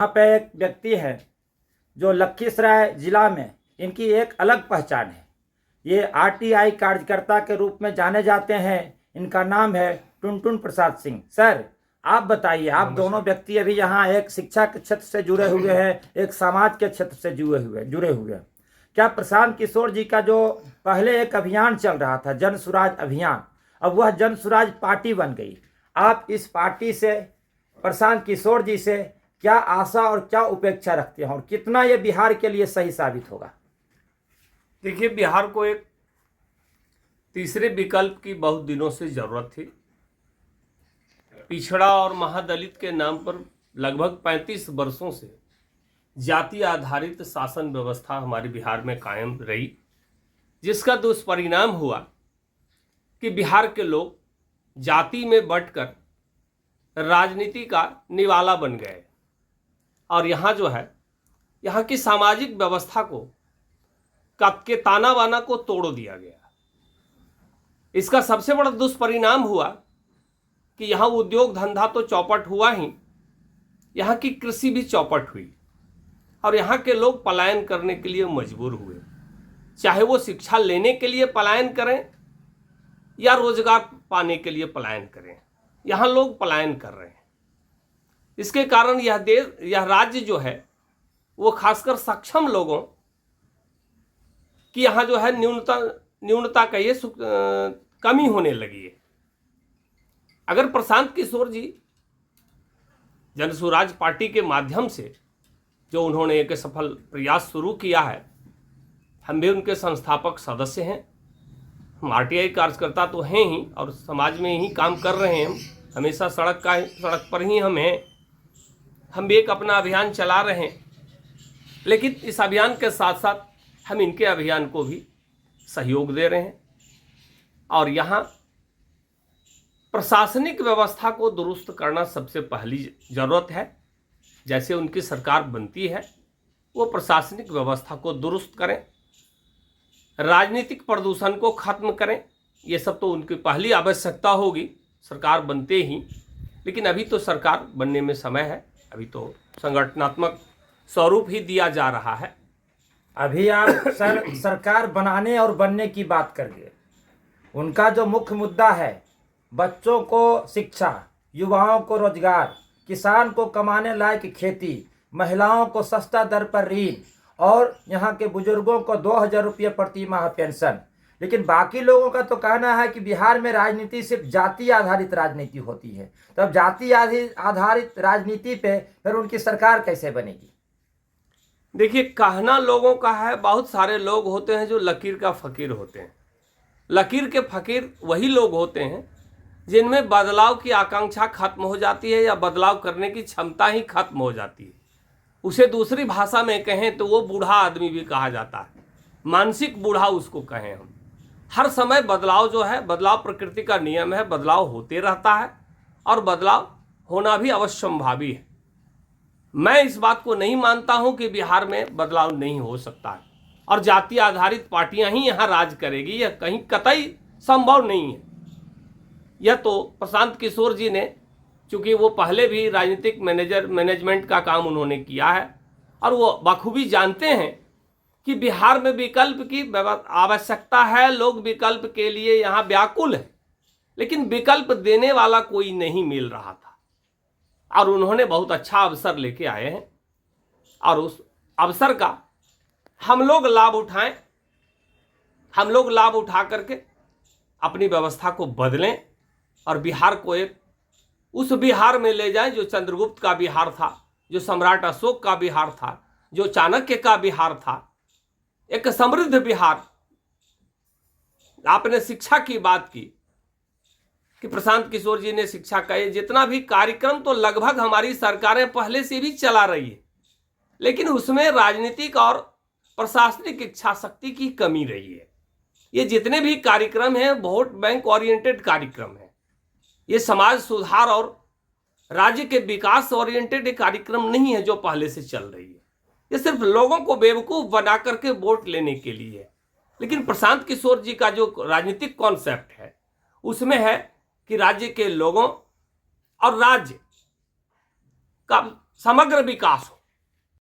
यहाँ पे एक व्यक्ति है जो लखीसराय जिला में इनकी एक अलग पहचान है। ये आरटीआई कार्यकर्ता के रूप में जाने जाते हैं। इनका नाम है टुनटुन प्रसाद सिंह। सर, आप बताइए, आप दोनों व्यक्ति अभी यहाँ एक शिक्षा के क्षेत्र से जुड़े हुए हैं, एक समाज के क्षेत्र से जुड़े हुए हैं। क्या प्रशांत किशोर जी का जो पहले एक अभियान चल रहा था, जन सुराज अभियान, अब वह जन सुराज पार्टी बन गई। आप इस पार्टी से, प्रशांत किशोर जी से क्या आशा और क्या उपेक्षा रखते हैं और कितना ये बिहार के लिए सही साबित होगा? देखिए, बिहार को एक तीसरे विकल्प की बहुत दिनों से जरूरत थी। पिछड़ा और महादलित के नाम पर लगभग 35 वर्षों से जाति आधारित शासन व्यवस्था हमारे बिहार में कायम रही, जिसका दुष्परिणाम हुआ कि बिहार के लोग जाति में बंटकर राजनीति का निवाला बन गए और यहाँ जो है, यहाँ की सामाजिक व्यवस्था को के ताना बाना को तोड़ दिया गया। इसका सबसे बड़ा दुष्परिणाम हुआ कि यहाँ उद्योग धंधा तो चौपट हुआ ही, यहाँ की कृषि भी चौपट हुई और यहाँ के लोग पलायन करने के लिए मजबूर हुए। चाहे वो शिक्षा लेने के लिए पलायन करें या रोजगार पाने के लिए पलायन करें, यहाँ लोग पलायन कर रहे हैं। इसके कारण यह राज्य जो है वो खासकर सक्षम लोगों कि यहाँ जो है न्यूनता कहिए कमी होने लगी है। अगर प्रशांत किशोर जी जन सुराज पार्टी के माध्यम से जो उन्होंने एक सफल प्रयास शुरू किया है, हम भी उनके संस्थापक सदस्य हैं। हम आरटीआई कार्यकर्ता तो हैं ही और समाज में ही काम कर रहे हैं। हम हमेशा सड़क पर ही हम हैं। हम भी एक अपना अभियान चला रहे हैं, लेकिन इस अभियान के साथ साथ हम इनके अभियान को भी सहयोग दे रहे हैं और यहाँ प्रशासनिक व्यवस्था को दुरुस्त करना सबसे पहली जरूरत है। जैसे उनकी सरकार बनती है, वो प्रशासनिक व्यवस्था को दुरुस्त करें, राजनीतिक प्रदूषण को खत्म करें। ये सब तो उनकी पहली आवश्यकता होगी सरकार बनते ही, लेकिन अभी तो सरकार बनने में समय है। अभी तो संगठनात्मक स्वरूप ही दिया जा रहा है। अभी आप सरकार बनाने और बनने की बात करिए। उनका जो मुख्य मुद्दा है, बच्चों को शिक्षा, युवाओं को रोजगार, किसान को कमाने लायक खेती, महिलाओं को सस्ता दर पर ऋण और यहाँ के बुजुर्गों को 2000 रुपये प्रति माह पेंशन। लेकिन बाकी लोगों का तो कहना है कि बिहार में राजनीति सिर्फ जाति आधारित राजनीति होती है। तब जाति आधारित राजनीति पे फिर उनकी सरकार कैसे बनेगी? देखिए, कहना लोगों का है। बहुत सारे लोग होते हैं जो लकीर का फकीर होते हैं। लकीर के फकीर वही लोग होते हैं जिनमें बदलाव की आकांक्षा खत्म हो जाती है या बदलाव करने की क्षमता ही खत्म हो जाती है। उसे दूसरी भाषा में कहें तो वो बूढ़ा आदमी भी कहा जाता है, मानसिक बूढ़ा उसको कहें हम। हर समय बदलाव जो है, बदलाव प्रकृति का नियम है, बदलाव होते रहता है और बदलाव होना भी अवश्यंभावी है। मैं इस बात को नहीं मानता हूं कि बिहार में बदलाव नहीं हो सकता है और जाति आधारित पार्टियां ही यहां राज करेगी, यह कहीं कतई संभव नहीं है। यह तो प्रशांत किशोर जी ने, चूंकि वो पहले भी राजनीतिक मैनेजमेंट का काम उन्होंने किया है और वो बखूबी जानते हैं कि बिहार में विकल्प की आवश्यकता है। लोग विकल्प के लिए यहाँ व्याकुल है, लेकिन विकल्प देने वाला कोई नहीं मिल रहा था और उन्होंने बहुत अच्छा अवसर लेके आए हैं और उस अवसर का हम लोग लाभ उठाएं। हम लोग लाभ उठा करके अपनी व्यवस्था को बदलें और बिहार को एक उस बिहार में ले जाएं जो चंद्रगुप्त का बिहार था, जो सम्राट अशोक का बिहार था, जो चाणक्य का बिहार था, एक समृद्ध बिहार। आपने शिक्षा की बात की कि प्रशांत किशोर जी ने शिक्षा का जितना भी कार्यक्रम तो लगभग हमारी सरकारें पहले से भी चला रही है, लेकिन उसमें राजनीतिक और प्रशासनिक इच्छा शक्ति की कमी रही है। ये जितने भी कार्यक्रम हैं वोट बैंक ओरिएंटेड कार्यक्रम है। ये समाज सुधार और राज्य के विकास ओरिएंटेड एक कार्यक्रम नहीं है जो पहले से चल रही है। ये सिर्फ लोगों को बेवकूफ बना करके वोट लेने के लिए है। लेकिन प्रशांत किशोर जी का जो राजनीतिक कॉन्सेप्ट है उसमें है कि राज्य के लोगों और राज्य का समग्र विकास हो।